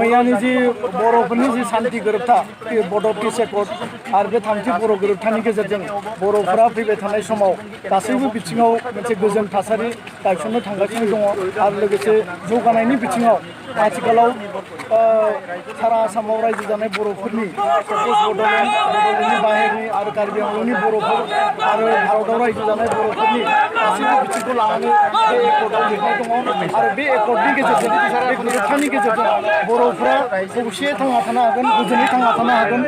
मैयानि जि बर'फोरनि जि सान्थि गोरोबथा बड' पिस एकर्ड आरो बे थामथि बर' गोरोबथानि गेजेरजों बर'फोरा फैबाय थानाय समाव गासैबो बिथिङाव मोनसे गोजोन थासारि गायसननो थांगासिनो दङ आरो लोगोसे जौगानायनि बिथिङाव आथिखालाव सारा आसामाव रायजो जानाय बर'फोरनि बड'लेण्डनि बाहेरनि आरो कार्बि आंलंनि बर'फोर आरो भारताव रायजो जानाय बर'फोरनि गासैबो बिथिंखौ लानानै बे एकर्डआव लिरनाय दङ आरो बे एकर्डनि गेजेरजों बे गोरोबथानि गेजेरजों बर'फ्रा खौसेयै थांना थानो हागोन गोजोनै थांना थानो हागोन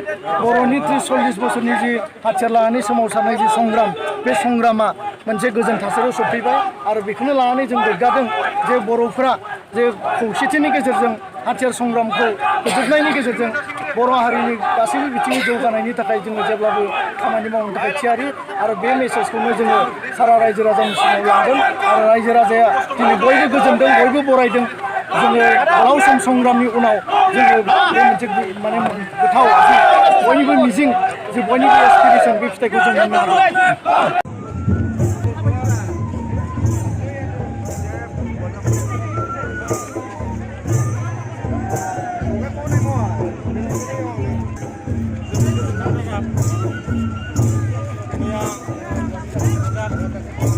बर'नि 30-40 बोसोरनि जि हाथियार लानानै सोमावसारनाय जि संग्राम बे संग्रामा मोनसे गोजोन थासारियाव सफैबाय आरो बेखौनो लानानै जों गोग्गादों जे बर'फ्रा जे खौसेथिनि गेजेरजों हाथियार संग्रामखौ फोजोबनायनि गेजेरजों बर' हारिनि गासैबो बिथिंनि जौगानायनि थाखाय जोङो जेब्लाबो खामानि मावनो थाखाय थियारि आरो बे मेसेजखौनो जोङो सारा रायजो राजानि सिगाङाव लांगोन आरो रायजो राजाया दिनै बयबो गोजोनदों बयबो बरायदों जोङो गोलाव सम संग्रामनि उनाव जोङो बे मोनसे माने गोथाव बयनिबो मिजिं जे बयनिबो एसपिरेसन बे फिथाइखौ जों मोननो हागोन। Yeah.